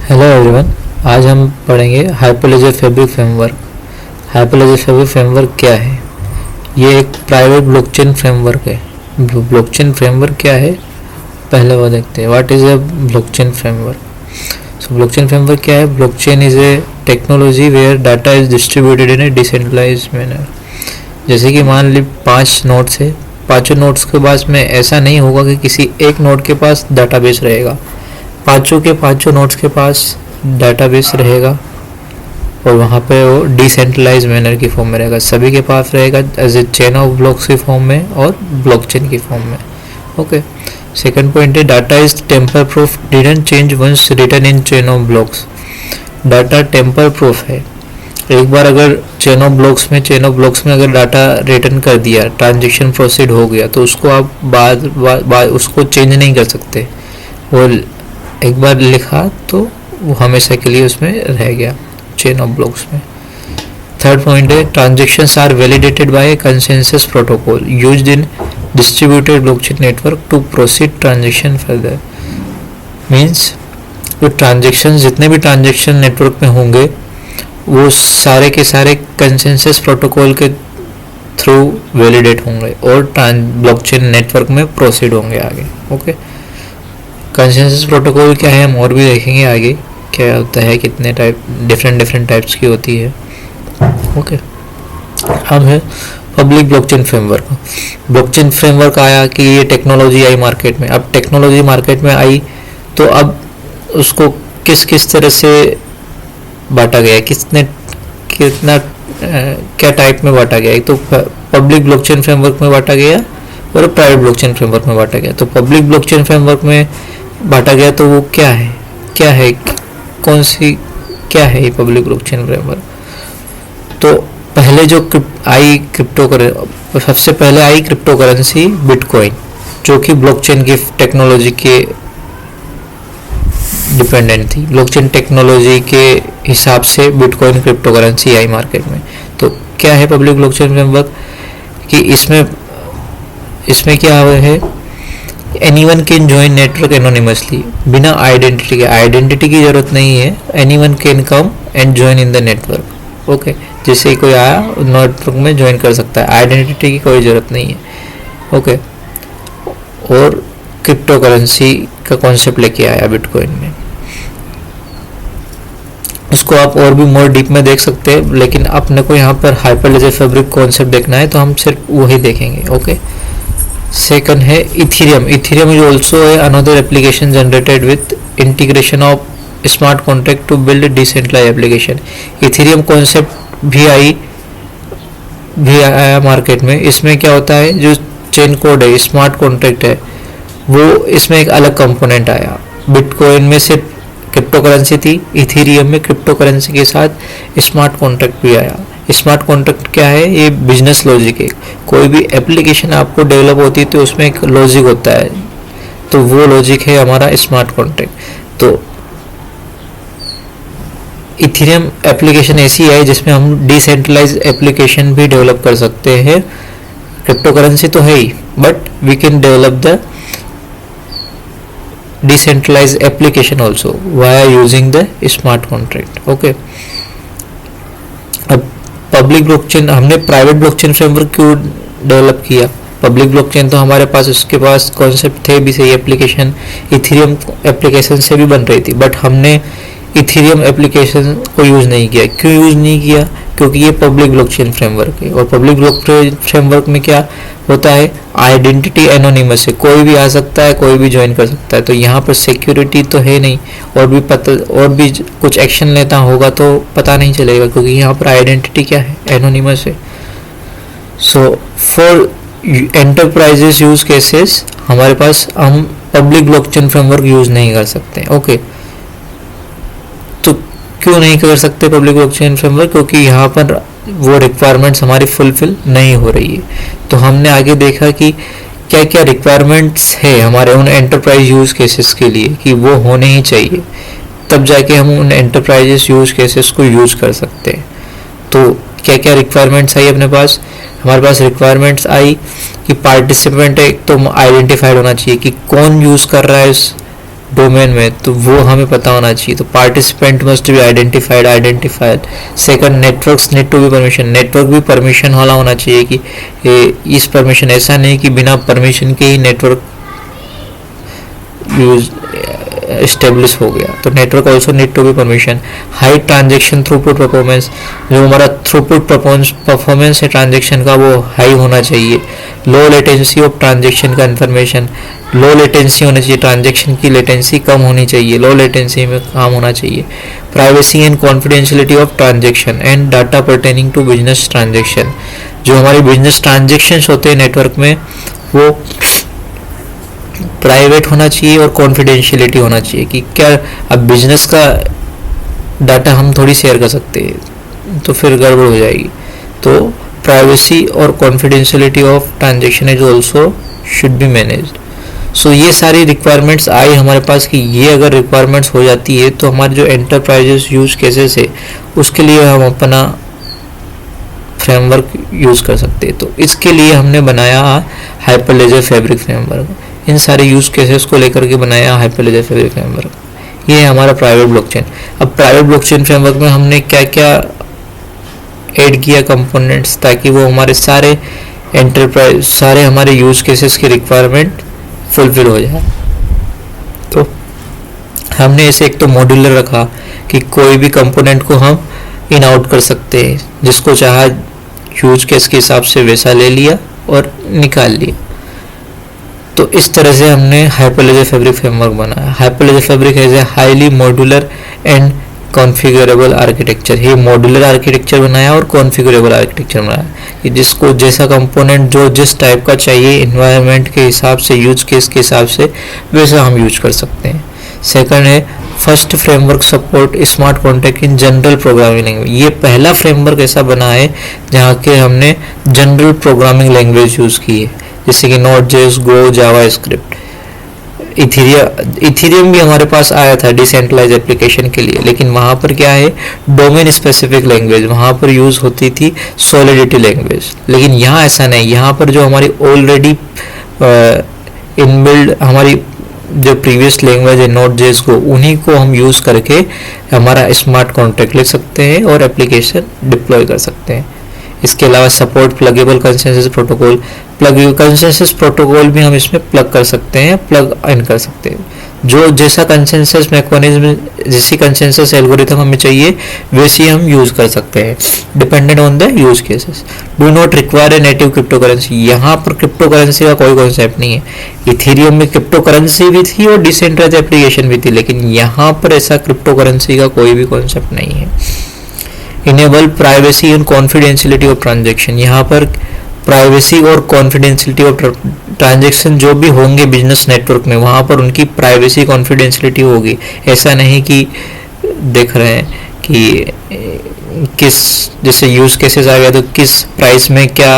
Hello everyone. आज हम पढ़ेंगे Hyperledger Fabric framework. Hyperledger Fabric framework क्या है? ये एक प्राइवेट ब्लॉकचेन फ्रेमवर्क है। ब्लॉकचेन फ्रेमवर्क क्या है, पहले वो देखते हैं। What is a blockchain framework? So blockchain framework क्या है? Blockchain is a technology where data is distributed in a decentralised manner. जैसे कि मान ली 5 नोड्स है, पाँचों नोड्स के पास में ऐसा नहीं होगा कि किसी एक नोड के पास डाटाबेस रहेगा। पाँचों के पाँचों नोड्स के पास डाटाबेस रहेगा और वहाँ पे वो डिसेंट्रलाइज मैनर की फॉर्म में रहेगा। सभी के पास रहेगा as a chain of blocks की फॉर्म में और ब्लॉकचेन की फॉर्म में। ओके। सेकंड पॉइंट है data is tamper proof, didn't change once written in chain of blocks. Data tamper proof है। एक बार अगर चेन ऑफ ब्लॉक्स में अगर डाटा रिटर्न कर दिया, ट्रांजेक्शन प्रोसीड हो गया, तो उसको आप बाद उसको चेंज नहीं कर सकते। वो एक बार लिखा तो वो हमेशा के लिए उसमें रह गया चेन ऑफ ब्लॉक्स में। थर्ड पॉइंट है transactions are validated by consensus protocol used in distributed blockchain network to proceed transaction further. Means जो ट्रांजेक्शन जितने भी ट्रांजेक्शन नेटवर्क में होंगे वो सारे के सारे कंसेंसस प्रोटोकॉल के थ्रू वैलिडेट होंगे और ब्लॉकचेन नेटवर्क में प्रोसीड होंगे आगे। ओके। कंसेंसस प्रोटोकॉल क्या है हम और भी देखेंगे आगे क्या होता है, कितने टाइप डिफरेंट टाइप्स की होती है। ओके। अब है public blockchain framework. Blockchain framework आया कि ये टेक्नोलॉजी आई मार्केट में। अब टेक्नोलॉजी मार्केट में आई तो अब उसको किस तरह से बांटा गया, कितना क्या टाइप में बांटा गया। तो पब्लिक ब्लॉकचेन फ्रेमवर्क में बांटा गया और प्राइवेट ब्लॉकचेन फ्रेमवर्क में बांटा गया। तो पब्लिक ब्लॉकचेन फ्रेमवर्क में बांटा गया तो वो क्या है क्या है ये पब्लिक ब्लॉकचेन फ्रेमवर्क? तो पहले जो सबसे पहले आई क्रिप्टो करेंसी बिटकॉइन, जो कि ब्लॉकचेन की टेक्नोलॉजी के डिपेंडेंट थी। ब्लॉकचेन टेक्नोलॉजी के हिसाब से बिटकॉइन क्रिप्टो करेंसी आई मार्केट में। तो क्या है पब्लिक ब्लॉकचेन फ्रेमवर्क कि इसमें क्या है, anyone can join network anonymously, बिना आइडेंटिटी की जरूरत नहीं है। Anyone can come and join in the network. Okay. जिससे कोई आया नेटवर्क में ज्वाइन कर सकता है, आइडेंटिटी की कोई ज़रूरत नहीं है। ओके। और क्रिप्टो करेंसी का कॉन्सेप्ट लेके आया बिटकॉइन में। इसको आप और भी मोर डीप में देख सकते हैं, लेकिन अपने को यहाँ पर हाइपरलेजर फैब्रिक कॉन्सेप्ट देखना है तो हम सिर्फ वही देखेंगे। ओके। सेकंड है Ethereum. Ethereum is also another application generated with integration of smart contract to build decentralise application. Ethereum concept भी आया मार्केट में। इसमें क्या होता है, जो चेन कोड है, स्मार्ट कॉन्ट्रैक्ट है, वो इसमें एक अलग कंपोनेंट आया। बिटकॉइन में सिर्फ क्रिप्टो करेंसी थी, इथेरियम में क्रिप्टो करेंसी के साथ स्मार्ट कॉन्ट्रैक्ट भी आया। स्मार्ट कॉन्ट्रैक्ट क्या है? ये बिजनेस लॉजिक है। कोई भी एप्लीकेशन आपको डेवलप होती है तो उसमें एक लॉजिक होता है, तो वो लॉजिक है हमारा स्मार्ट कॉन्ट्रैक्ट। तो इथेरियम एप्लीकेशन ऐसी है जिसमें हम डिसेंट्रलाइज एप्लीकेशन भी डेवलप कर सकते हैं। क्रिप्टो करेंसी तो है ही, but we can develop the decentralized application also via using the smart contract. Okay. अब पब्लिक ब्लॉकचेन हमने प्राइवेट ब्लॉकचेन फ्रेमवर्क क्यों डेवलप किया? पब्लिक ब्लॉकचेन तो हमारे पास उसके पास कॉन्सेप्ट थे भी सही, एप्लीकेशन इथेरियम एप्लीकेशन से भी बन रही थी, बट हमने इथेरियम एप्लीकेशन को यूज़ नहीं किया। क्यों यूज़ नहीं किया? क्योंकि ये पब्लिक ब्लॉकचेन फ्रेमवर्क है और पब्लिक ब्लॉकचेन फ्रेमवर्क में क्या होता है, आइडेंटिटी एनोनिमस है, कोई भी आ सकता है, कोई भी ज्वाइन कर सकता है। तो यहाँ पर सिक्योरिटी तो है नहीं, और भी कुछ एक्शन लेता होगा तो पता नहीं चलेगा, क्योंकि यहाँ पर आइडेंटिटी क्या है, एनोनिमस है। So for enterprises use cases हमारे पास हम पब्लिक ब्लॉकचेन फ्रेमवर्क यूज नहीं कर सकते। ओके। तो क्यों नहीं कर सकते पब्लिक ब्लॉकचेन फ्रेमवर्क? क्योंकि यहाँ पर वो रिक्वायरमेंट्स हमारी फुलफिल नहीं हो रही है। तो हमने आगे देखा कि क्या क्या रिक्वायरमेंट्स है हमारे उन एंटरप्राइज यूज केसेस के लिए कि वो होने ही चाहिए, तब जाके हम उन एंटरप्राइजेस यूज केसेस को यूज कर सकते हैं। तो क्या क्या रिक्वायरमेंट्स आई अपने पास? हमारे पास रिक्वायरमेंट्स आई कि पार्टिसिपेंट एक तो आइडेंटिफाइड होना चाहिए कि कौन यूज़ कर रहा है डोमेन में, तो वो हमें पता होना चाहिए। तो participant must be identified. Second, networks need to be permission, network भी परमिशन वाला होना चाहिए कि इस परमिशन, ऐसा नहीं कि बिना परमिशन के ही नेटवर्क यूज एस्टेब्लिश हो गया। तो network also need to be permission. High transaction throughput performance, जो हमारा थ्रूपुट परफॉर्मेंस है ट्रांजेक्शन का वो हाई होना चाहिए। लो लेटेंसी ऑफ ट्रांजेक्शन का इन्फॉर्मेशन, लो लेटेंसी होना चाहिए, ट्रांजेक्शन की लेटेंसी कम होनी चाहिए, लो लेटेंसी में काम होना चाहिए। Privacy and confidentiality of transaction and data pertaining to business transaction, जो हमारी बिजनेस ट्रांजेक्शन्स होते हैं नेटवर्क में वो प्राइवेट होना चाहिए और कॉन्फिडेंशियलिटी होना चाहिए कि क्या अब बिजनेस का डाटा हम थोड़ी शेयर कर सकते हैं तो फिर गड़बड़ हो जाएगी। तो प्राइवेसी और confidentiality of transaction is also should be managed. So ये सारी रिक्वायरमेंट्स आई हमारे पास कि ये अगर रिक्वायरमेंट्स हो जाती है तो हमारे जो एंटरप्राइजेस यूज केसेस है उसके लिए हम अपना फ्रेमवर्क यूज कर सकते हैं। तो इसके लिए हमने बनाया हाइपरलेजर फैब्रिक फ्रेमवर्क, इन सारे यूज केसेस को लेकर के बनाया हाइपरलेजर फैब्रिक फ्रेमवर्क। ये है हमारा प्राइवेट ब्लॉकचेन। अब प्राइवेट ब्लॉकचेन फ्रेमवर्क में हमने क्या क्या ऐड किया कंपोनेंट्स ताकि वो हमारे सारे एंटरप्राइज, सारे हमारे यूज केसेस की रिक्वायरमेंट फुलफिल हो जाए। तो हमने इसे एक तो मॉड्यूलर रखा कि कोई भी कंपोनेंट को हम इन आउट कर सकते हैं, जिसको चाहा यूज केस के हिसाब से वैसा ले लिया और निकाल लिया। तो इस तरह से हमने हाइपरलेजर फैब्रिक फ्रेमवर्क बनाया। Hyperledger Fabric as a highly modular and configurable architecture, ये मॉड्यूलर आर्किटेक्चर बनाया और कॉन्फ़िगरेबल आर्किटेक्चर बनाया कि जिसको जैसा कंपोनेंट जो जिस टाइप का चाहिए इन्वायरमेंट के हिसाब से, यूज केस के हिसाब से वैसा हम यूज कर सकते हैं। सेकंड है first framework support smart contract in general programming language. ये पहला फ्रेमवर्क ऐसा बना है जहाँ के हमने जनरल प्रोग्रामिंग लैंग्वेज यूज की है, जैसे कि नोड.जेएस, गो, जावा स्क्रिप्ट। इथेरियम भी हमारे पास आया था डिसेंट्रलाइज एप्लीकेशन के लिए, लेकिन वहाँ पर क्या है डोमेन स्पेसिफिक लैंग्वेज, वहाँ पर यूज़ होती थी सॉलिडिटी लैंग्वेज। लेकिन यहाँ ऐसा नहीं, यहाँ पर जो हमारी ऑलरेडी इनबिल्ड हमारी जो प्रीवियस लैंग्वेज है नोड.जेएस को, उन्हीं को हम यूज़ करके हमारा स्मार्ट कॉन्ट्रैक्ट लिख सकते हैं और एप्लीकेशन डिप्लॉय कर सकते हैं। इसके अलावा support pluggable consensus protocol, plug consensus protocol भी हम इसमें प्लग कर सकते हैं, प्लग इन कर सकते हैं। जो जैसा कंसेंसस मैकेनिज्म, जैसी कंसेंसस एल्गोरिथम हमें चाहिए वैसी हम यूज कर सकते हैं dependent on the use cases. Do not require a native crypto currency, यहाँ पर क्रिप्टो करेंसी का कोई कॉन्सेप्ट नहीं है। इथेरियम में क्रिप्टो करेंसी भी थी और डिसेंट्रलाइज एप्लीकेशन भी थी, लेकिन यहाँ पर ऐसा क्रिप्टो करेंसी का कोई भी कॉन्सेप्ट नहीं है। Enable privacy and confidentiality of transaction, यहाँ पर प्राइवेसी और कॉन्फिडेंशियलिटी ऑफ ट्रांजेक्शन जो भी होंगे बिजनेस नेटवर्क में, वहाँ पर उनकी प्राइवेसी कॉन्फिडेंशियलिटी होगी। ऐसा नहीं कि देख रहे हैं कि किस जैसे यूज केसेस आ गया तो किस प्राइस में क्या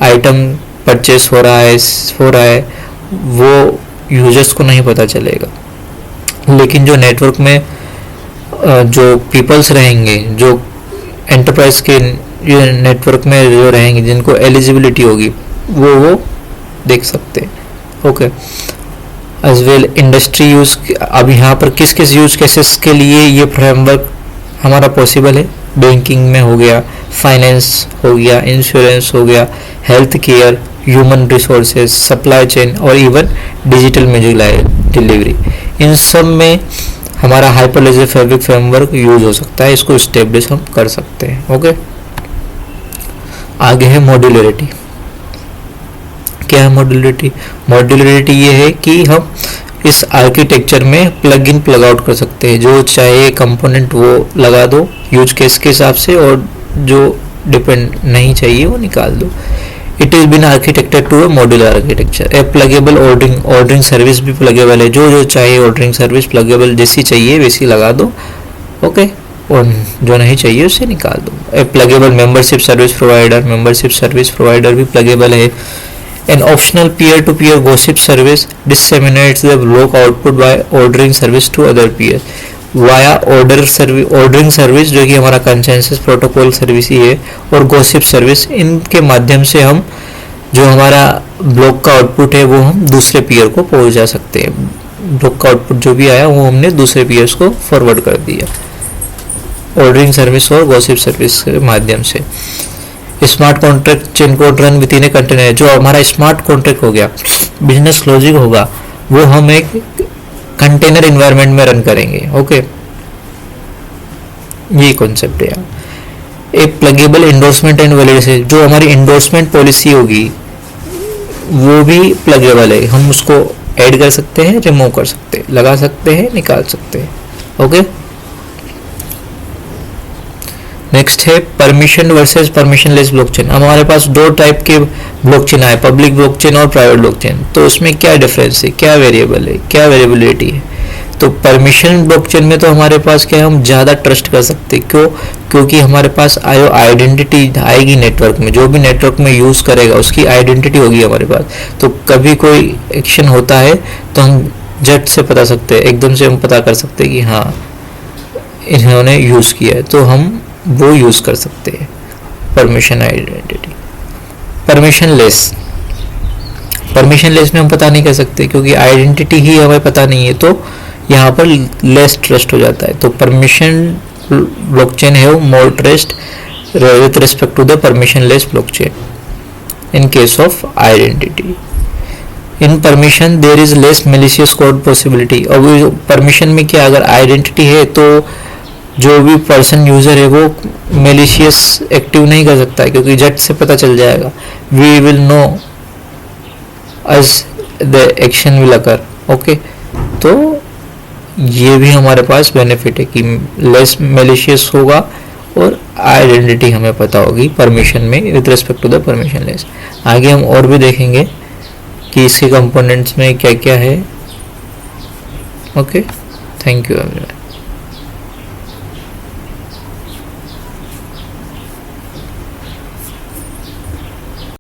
आइटम परचेस हो रहा है वो यूजर्स को नहीं पता चलेगा। लेकिन जो नेटवर्क में जो पीपल्स रहेंगे, जो एंटरप्राइज के नेटवर्क में जो रहेंगे, जिनको एलिजिबिलिटी होगी वो देख सकते हैं। Okay, as well industry use, अब यहाँ पर किस किस यूज केसेस के लिए ये फ्रेमवर्क हमारा पॉसिबल है। बैंकिंग में हो गया, फाइनेंस हो गया, इंश्योरेंस हो गया, health care, human resources, supply chain और इवन डिजिटल म्यूजिक डिलीवरी, इन सब में हमारा हाइपरलेजर फैब्रिक फ्रेमवर्क यूज हो सकता है। इसको स्टेब्लिश हम कर सकते हैं। ओके, आगे है मॉड्यूलरिटी। क्या है मॉड्यूलरिटी? मॉड्यूलरिटी ये है कि हम इस आर्किटेक्चर में प्लग इन प्लग आउट कर सकते हैं, जो चाहे कंपोनेंट वो लगा दो यूज केस के हिसाब से, और जो डिपेंड नहीं चाहिए वो निकाल दो। It is been architected to a modular architecture. A pluggable ordering service भी प्लगेबल है, जो चाहिए ऑर्डरिंग सर्विस प्लगेबल, जैसी चाहिए वैसी लगा दो। ओके, और जो नहीं चाहिए उसे निकाल दो। A pluggable membership service provider भी प्लगेबल है। An optional peer to peer gossip service disseminates the block output by ordering service to other peer via ordering service, जो कि हमारा कंसेंसस प्रोटोकॉल सर्विस ही है, और गॉसिप सर्विस, इनके माध्यम से हम जो हमारा ब्लॉक का आउटपुट है वो हम दूसरे पीयर को पहुंचा सकते हैं। ब्लॉक का आउटपुट जो भी आया वो हमने दूसरे पीएस को फॉरवर्ड कर दिया ऑर्डरिंग सर्विस और गॉसिप सर्विस के माध्यम से। Smart contract chain code run with in a container, जो हमारा स्मार्ट कॉन्ट्रैक्ट हो गया, बिजनेस लॉजिक होगा, वो हम एक कंटेनर एनवायरनमेंट में रन करेंगे। ओके, ये कॉन्सेप्ट है। एक प्लगेबल एंडोर्समेंट एंड वैलिडेशन, जो हमारी एंडोर्समेंट पॉलिसी होगी वो भी प्लगेबल है, हम उसको ऐड कर सकते हैं, रिमूव कर सकते हैं, लगा सकते हैं, निकाल सकते हैं। ओके, नेक्स्ट है परमिशन वर्सेस परमिशनलेस ब्लॉकचेन। हमारे पास दो टाइप के ब्लॉकचेन आए, पब्लिक ब्लॉकचेन और प्राइवेट ब्लॉकचेन। तो उसमें क्या डिफरेंस है, क्या वेरिएबल है, क्या वेरिएबिलिटी है? तो परमिशन ब्लॉकचेन में तो हमारे पास क्या है, हम ज़्यादा ट्रस्ट कर सकते हैं। क्यों? क्योंकि हमारे पास आइडेंटिटी आएगी नेटवर्क में, जो भी नेटवर्क में यूज़ करेगा उसकी आइडेंटिटी होगी हमारे पास। तो कभी कोई एक्शन होता है तो हम झट से बता सकते हैं, एकदम से हम पता कर सकते हैं कि हाँ इन्होंने यूज़ किया है, तो हम वो यूज़ कर सकते हैं। Permission identity. परमिशनलेस में हम पता नहीं कर सकते क्योंकि आइडेंटिटी ही हमें पता नहीं है, तो यहाँ पर लेस ट्रस्ट हो जाता है। तो परमिशन ब्लॉकचेन है more trust with respect to the permissionless blockchain in case of identity. In permission there is less malicious code possibility. और परमिशन में क्या, अगर आइडेंटिटी है तो जो भी पर्सन यूजर है वो मेलिशियस एक्टिव नहीं कर सकता है क्योंकि झट से पता चल जाएगा, we will know as the action will occur. Okay, तो ये भी हमारे पास बेनिफिट है कि लेस मेलिशियस होगा और आइडेंटिटी हमें पता होगी परमिशन में with respect to the permissionless. आगे हम और भी देखेंगे कि इसके कंपोनेंट्स में क्या क्या है। Okay, thank you everyone.